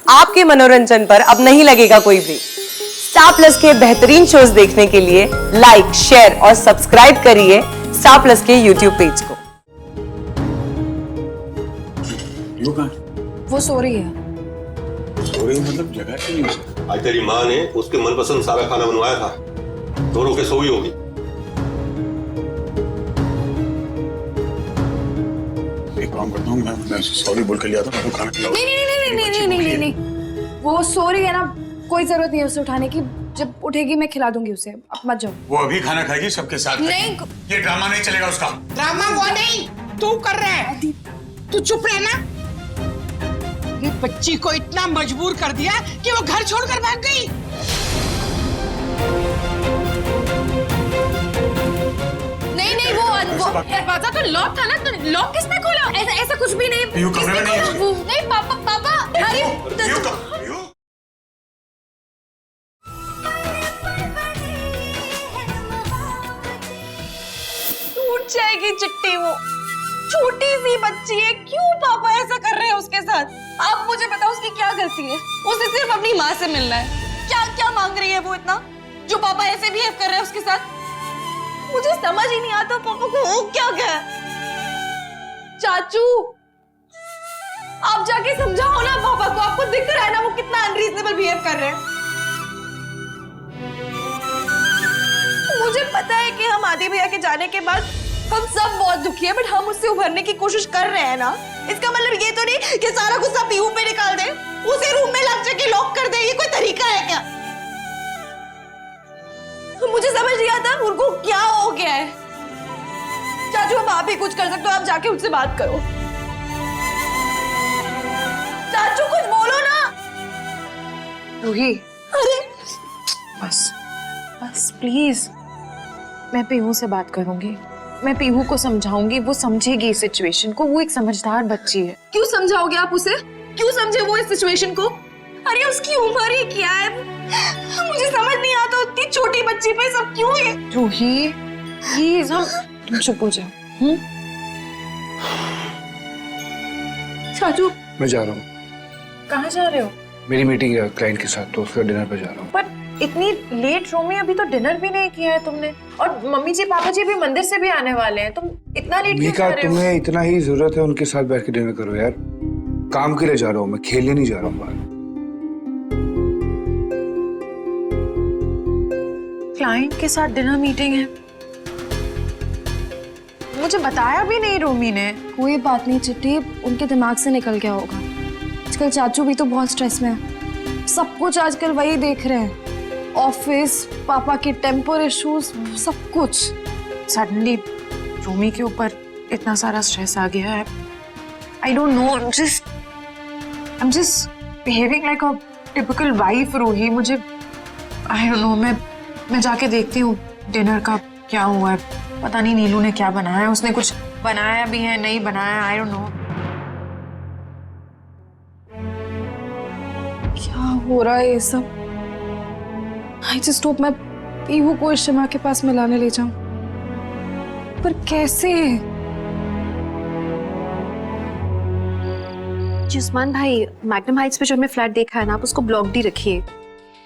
आपके मनोरंजन पर अब नहीं लगेगा कोई ब्रेक। स्टार प्लस के बेहतरीन शोज देखने के लिए लाइक, शेयर और सब्सक्राइब करिए स्टार प्लस के यूट्यूब पेज को। वो सो रही है। सो रही मतलब जगह क्यों नहीं है? आज तेरी माँ ने उसके मनपसंद सारा खाना बनवाया था, रो के सोई होगी। एक काम करता हूँ, मैं सॉरी बोल के लिया था, मैं तो खाना खिलाऊं। नहीं, वो सो रही है ना, कोई जरूरत नहीं है उसे उठाने की। जब उठेगी मैं खिला दूंगी उसे, अब मत जाओ। वो अभी खाना खाएगी सबके साथ। नहीं। ये ड्रामा नहीं चलेगा उसका। ड्रामा वो नहीं, तू कर रहा है। तू चुप रहना। ये बच्ची को इतना मजबूर कर दिया कि वो घर छोड़कर भाग गई। नहीं, वो दरवाजा तो लॉक था ना, तो लॉक किसने खोला? ऐसा कुछ भी नहीं। पीहू कमरे में नहीं है। नहीं पापा, अरे टूट जाएगी चिट्टी। वो छोटी सी बच्ची है, क्यों पापा ऐसा कर रहे हैं उसके साथ? आप मुझे बताओ उसकी क्या गलती है? उसे सिर्फ अपनी माँ से मिलना है। क्या मांग रही है वो इतना, जो पापा ऐसे बिहेव कर रहे हैं उसके साथ? मुझे समझ ही नहीं आता पापा को हो क्या गया। चाचू, आप जाके समझाओ ना पापा को। आपको दिख रहा है ना वो कितना अनरीजनेबल बिहेव कर रहे हैं। मुझे पता है कि हम आदि भैया के जाने के बाद हम सब बहुत दुखी है, बट हम उससे उभरने की कोशिश कर रहे हैं ना। इसका मतलब ये तो नहीं कि सारा गुस्सा पीहू पे निकाल दे, उसे रूम में लग जाके लॉक कर दे। ये कोई तरीका है क्या? मुझे समझ नहीं आता उनको क्या हो गया है। चाचू, अब आप ही कुछ कर सकते हो, आप जाके उनसे बात करो। चाचू कुछ बोलो ना। रूही, अरे बस प्लीज, मैं पीहू से बात करूंगी। मैं पीहू को समझाऊंगी, वो समझेगी इस सिचुएशन को। वो एक समझदार बच्ची है। क्यों समझाओगे आप उसे? क्यों समझे वो इस सिचुएशन को? अरे उसकी उम्र ही क्या है? मुझे समझ नहीं आता उतनी छोटी बच्ची पे सब क्यों है। रूही प्लीज, तुम चुप हो जाओ। चाचू, मैं जा रहा हूँ। कहाँ जा रहे हो? मेरी मीटिंग है क्लाइंट के साथ, तो उसका डिनर पे जा रहा हूँ। पर इतनी लेट रोमी, अभी तो डिनर भी नहीं किया है तुमने। और मम्मी जी पापा जी भी मंदिर से भी आने वाले हैं, तुम इतना लेट क्यों मीका, कर रहे हो? तुम्हें इतना ही जरूरत है उनके साथ बैठ के डिनर करो यार। काम के लिए जा रहा हूँ मैं, खेलने नहीं जा रहा हूँ बाहर। क्लाइंट के साथ डिनर मीटिंग है, मुझे बताया भी नहीं रोमी ने। कोई बात नहीं चिट्टी, उनके दिमाग से निकल गया होगा। आजकल चाचू भी तो बहुत स्ट्रेस में है। सब कुछ आजकल वही देख रहे हैं, ऑफिस, पापा के टेम्पर इश्यूज, सब कुछ। सडनली रोमी के ऊपर इतना सारा स्ट्रेस आ गया है। I don't know, I'm just behaving like a typical wife, Roohi. मुझे आई डोंट नो, मैं जाके देखती हूँ डिनर का क्या हुआ है। पता नहीं नीलू ने क्या बनाया है, उसने कुछ बनाया भी है नहीं बनाया, आई डोंट नो। क्या हो रहा है ये सब? आई जस्ट होप मैं पीहू को इस शमा के पास मिलाने ले जाऊं, पर कैसे? उस्मान भाई, मैग्नम हाइट्स पे जो हमने फ्लैट देखा है ना, आप उसको ब्लॉक्ड ही रखिए।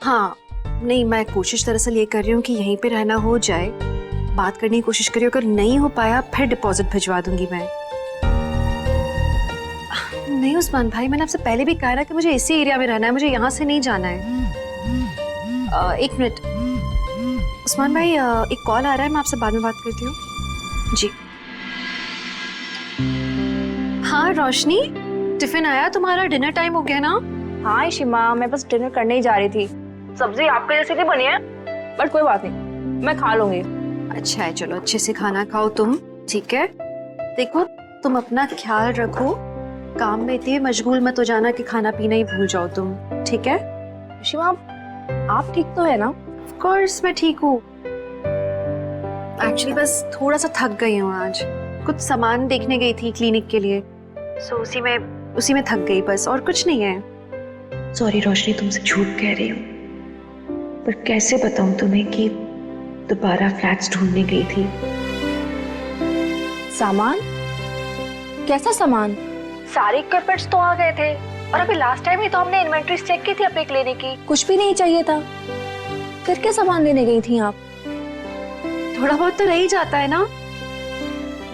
हाँ, नहीं, मैं कोशिश दरअसल ये कर रही हूँ कि यहीं पे रहना हो जाए। बात करने की कोशिश करिए, अगर नहीं हो पाया फिर डिपॉजिट भिजवा दूंगी मैं। नहीं उस्मान भाई, मैंने आपसे पहले भी कहा ना कि मुझे इसी एरिया में रहना है, मुझे यहाँ से नहीं जाना है। एक मिनट उस्मान भाई, एक कॉल आ रहा है, मैं आपसे बाद में बात करती हूँ जी। हाँ रोशनी, टिफिन आया तुम्हारा? डिनर टाइम हो गया ना? हाँ शिमा, मैं बस डिनर करने ही जा रही थी। सब्जी आपके जैसी नहीं बनी है, बट कोई बात नहीं, मैं खा लूंगी। अच्छा है, चलो अच्छे से खाना खाओ तुम, ठीक है? देखो तुम अपना ख्याल रखो, काम में इतनी मशगूल मत हो जाना कि खाना पीना ही भूल जाओ तुम, ठीक है? शिमा, आप ठीक तो है ना? ऑफ कोर्स मैं ठीक हूँ। एक्चुअली बस थोड़ा सा थक गई हूँ आज, कुछ सामान देखने गई थी क्लिनिक के लिए, सो उसी में थक गई बस, और कुछ नहीं है। सॉरी रोशनी, तुमसे झूठ कह रही हूँ, पर कैसे बताऊं तुम्हें कि दोबारा फ्लैट्स ढूंढने गई थी। सामान? कैसा सामान? सारे कार्पेट्स तो आ गए थे और अभी लास्ट टाइम ही तो हमने इन्वेंटरीज चेक की थी अपने लेने की, कुछ भी नहीं चाहिए था। फिर क्या सामान लेने गई थी आप? थोड़ा बहुत तो रह ही जाता है ना,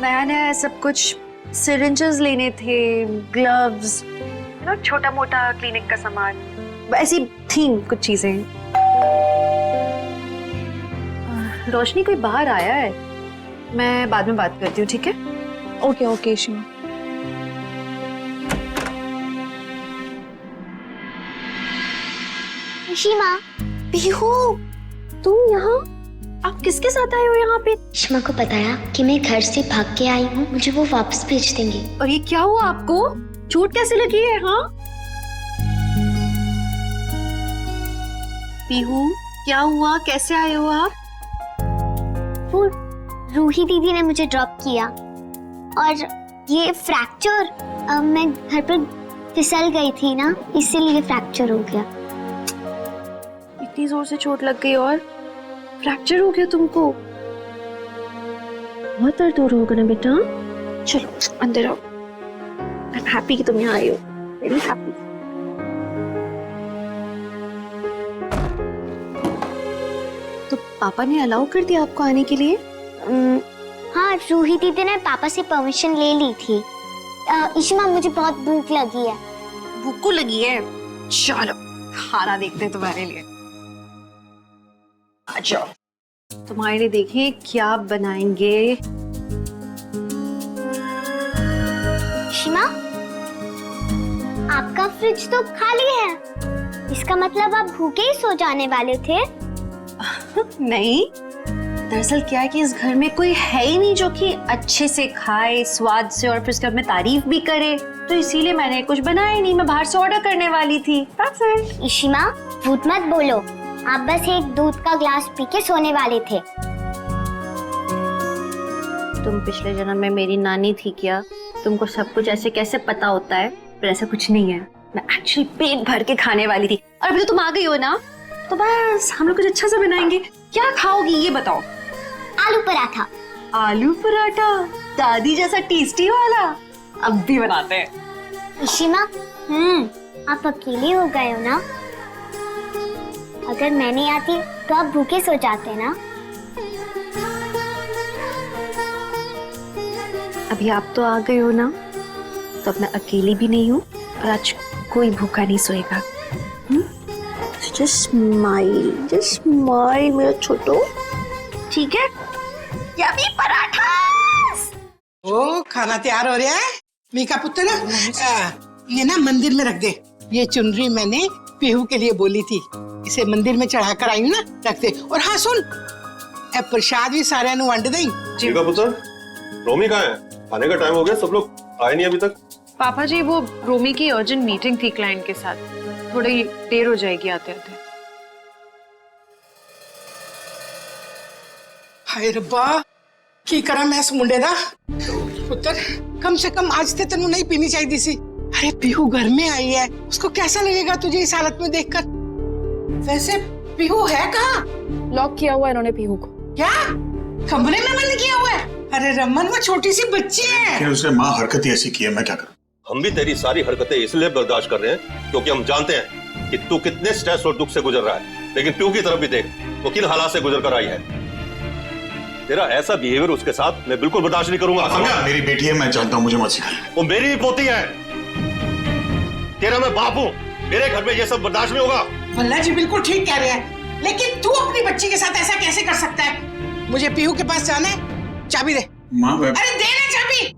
नया नया सब कुछ। सिरिंजेस लेने थे, ग्लव्स, छोटा मोटा क्लिनिक का सामान, ऐसी थी कुछ चीजें। रोशनी कोई बाहर आया है, मैं बाद में बात करती हूँ, ठीक है? Okay okay Ishima. इशिमा, पीहू, तुम यहाँ? आप किसके साथ आए हो यहाँ पे? इशिमा को बताया कि मैं घर से भाग के आई हूँ, मुझे वो वापस भेज देंगे। और ये क्या हुआ आपको? चोट कैसे लगी है? हाँ पीहू, क्या हुआ? कैसे आए हो आप? वो रूही दीदी ने मुझे ड्रॉप किया और ये फ्रैक्चर, मैं घर पर फिसल गई थी ना, इसीलिए फ्रैक्चर हो गया। इतनी जोर से चोट लग गई और फ्रैक्चर हो गया तुमको? बहुत दर्द हो रहा होगा ना बेटा? चलो अंदर आओ। आई एम हैप्पी कि तुम यहाँ आई हो, वेरी हैप्पी। तो पापा ने अलाउ कर दिया आपको आने के लिए? हाँ, रूही दीदी ने पापा से परमिशन ले ली थी। इशिमा, मुझे बहुत भूख लगी है। भूख को लगी है? चलो खाना देखते हैं तुम्हारे लिए। आ जाओ, तुम्हारे लिए देखिए क्या बनाएंगे। इशिमा, आपका फ्रिज तो खाली है, इसका मतलब आप भूखे ही सो जाने वाले थे? नहीं, दरअसल क्या है कि इस घर में कोई है ही नहीं जो कि अच्छे से खाए स्वाद से और फिर उसके बाद में तारीफ भी करे, तो इसीलिए मैंने कुछ बनाया ही नहीं। मैं बाहर से ऑर्डर करने वाली थी। That's it। इशिमा, झूठ मत बोलो, आप बस एक दूध का ग्लास पी के सोने वाले थे। तुम पिछले जन्म में मेरी नानी थी क्या? तुमको सब कुछ ऐसे कैसे पता होता है? पर ऐसा कुछ नहीं है, मैं एक्चुअली पेट भर के खाने वाली थी। और अभी तो तुम आ गई हो ना, तो बस हम लोग कुछ अच्छा सा बनाएंगे। क्या खाओगी ये बताओ? आलू पराठा। आलू पराठा? दादी जैसा टेस्टी वाला? अब भी बनाते हैं। इशिमा, आप अकेले हो गए हो ना? अगर मैं नहीं आती तो आप भूखे सो जाते ना? अभी आप तो आ गए हो ना, तो अब मैं अकेली भी नहीं हूँ और आज कोई भूखा नहीं सोएगा। जस्ट स्माइल मेरा छोटो, ठीक है? यम्मी पराठा। ओ, खाना तैयार हो रहा है। मीका पुत्र, ये ना मंदिर में रख दे। ये चुनरी मैंने पीहू के लिए बोली थी, इसे मंदिर में चढ़ा कर आई हूँ ना, रख दे। और हाँ सुन, प्रसाद भी सारे नु वंड दई। मीका पुत्र, रोमी कहाँ है? आने का टाइम हो गया, सब लोग आए नहीं अभी तक। पापा जी, वो रोमी की अर्जेंट मीटिंग थी क्लाइंट के साथ, थोड़ी देर हो जाएगी आते आते। हाय रब्बा, की करा मैं इस मुंडे दा। पुत्र, कम से कम आज ते तेनू नहीं पीनी चाहिए थी। अरे पीहू घर में आई है, उसको कैसा लगेगा तुझे इस हालत में देखकर? वैसे पीहू है कहाँ? लॉक किया हुआ इन्होंने पीहू को। क्या कमरे में बंद किया हुआ है? अरे रमन, वो छोटी सी बच्ची है। फिर उसने माँ हरकत ही ऐसी की है, मैं क्या करूं? हम भी तेरी सारी हरकतें इसलिए बर्दाश्त कर रहे हैं क्योंकि हम जानते हैं कि तू कितने स्ट्रेस और दुख से गुजर रहा है। लेकिन पीहू की तरफ भी देख, वो किन हालात से गुजर कर आई है। तेरा ऐसा बिहेवियर उसके साथ मैं बिल्कुल बर्दाश्त नहीं करूंगा, समझा? मेरी बेटी है, मैं जानता हूँ, मुझे मत सिखाइए। वो मेरी भी पोती है, तेरा मैं बाप हूँ, मेरे घर में ये सब बर्दाश्त नहीं होगा। वल्ला जी बिल्कुल ठीक कह रहे हैं, लेकिन तू अपनी बच्ची के साथ ऐसा कैसे कर सकता है? मुझे पीहू के पास जाना है, चाबी दे। माँ, अरे दे ना चाबी।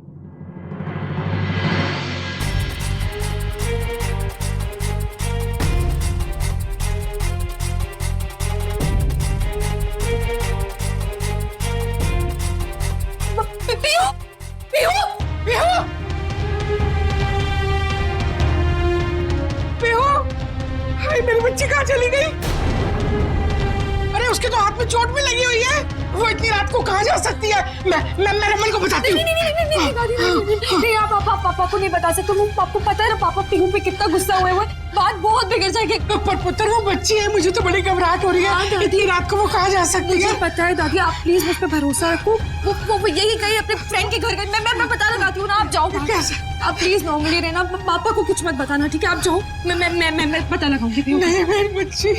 पीहू, पीहू, पीहू, पीहू, हाय मेरी बच्ची कहाँ चली गई? अरे उसके तो हाथ में चोट भी लगी हुई है, वो इतनी रात को कहाँ जा सकती है? मैं रमन को बताती हूँ। नहीं, आप पापा को नहीं बता सकते। आपको पता है ना पापा पीहू पे कितना गुस्सा हुए हुए। बात बहुत बहुत बिगड़ जाएगी। पुत्र वो बच्ची है, मुझे तो बड़ी घबराहट हो रही है। इतनी रात को वो कहाँ जा सकती है? मुझे पता है दादी, आप प्लीज मुझ पे भरोसा रखो। वो यही कहीं अपने फ्रेंड के घर गई। मैं पता लगाती हूँ ना, आप जाओ। आप प्लीज नॉर्मली रहना, पापा को कुछ मत बताना, ठीक है? आप जाओ, मैं पता लगाऊंगी। नहीं मेरी बच्ची।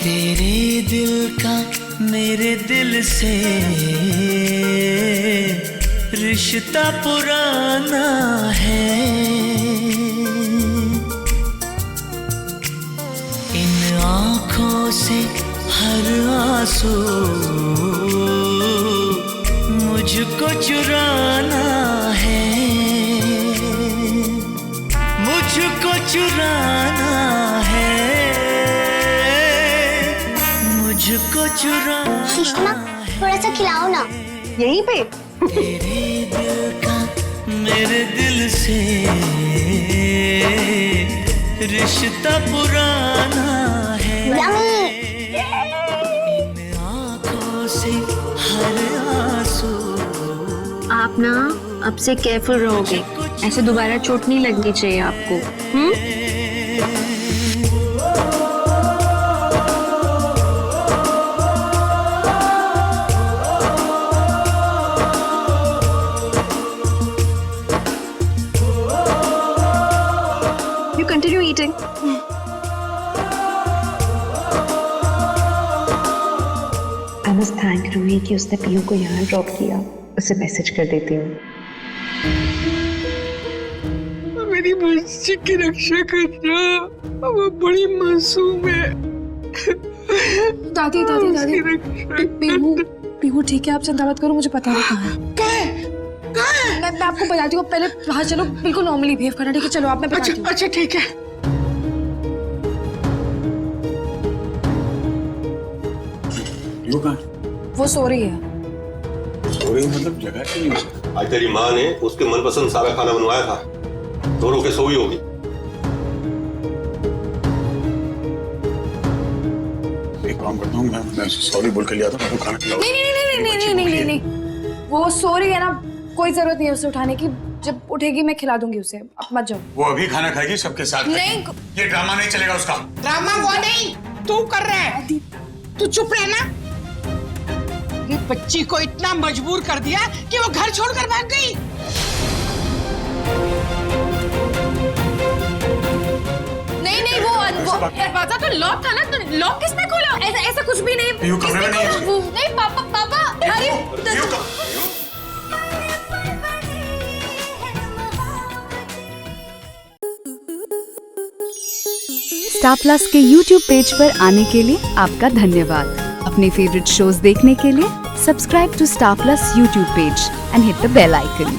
तेरे दिल का मेरे दिल से रिश्ता पुराना है, इन आँखों से हर आंसू मुझको चुराना है, मुझको चुराना है, मुझको चुराना। सुषमा थोड़ा सा खिलाओ ना। यहीं पे तेरे दिल का मेरे दिल से रिश्ता पुराना है, इन आँखों से हर आंसू। आप ना अब से केयरफुल रहोगे, ऐसे दोबारा चोट नहीं लगनी चाहिए आपको। You continue eating. I must thank Ruhi कि उसने पीयू को यहाँ ड्रॉप किया। उसे मैसेज कर देती हूँ। मेरी बच्ची की रक्षा करना, वो बड़ी मासूम है। दादी पीहू ठीक है, आप चिंता मत करो, मुझे पता है कहाँ है। मैं आपको बताती हूँ, पहले बाहर चलो, बिल्कुल नॉर्मली बिहेव करना, ठीक है? चलो आप, मैं बताती हूँ। अच्छा ठीक है। वो सो रही है। मतलब जगह क्यों नहीं है? आज तेरी माँ ने उसके मनपसंद सारा खाना बनवाया था, रो के सोई होगी। एक काम करता हूँ, मैं सॉरी बोल के लिया था, मैं खाना खिलाऊं। नहीं, वो सो रही है ना, कोई जरूरत नहीं है उसे उठाने की। जब उठेगी मैं खिला दूंगी उसे, आप मत जाओ। वो अभी खाना खाएगी सबके साथ। नहीं, ये ड्रामा नहीं चलेगा उसका। ड्रामा वो नहीं, तू कर रहा है। तू चुप रहना। ये बच्ची को इतना मजबूर कर दिया कि वो घर छोड़कर भाग गई। नहीं, वो दरवाजा तो लॉक था ना, तो लॉक किसने खोला? ऐसा कुछ भी नहीं। कमरे में नहीं, पापा अरे स्टार प्लस के YouTube पेज पर आने के लिए आपका धन्यवाद। अपने फेवरेट शोज देखने के लिए subscribe to star plus YouTube page and hit the bell icon.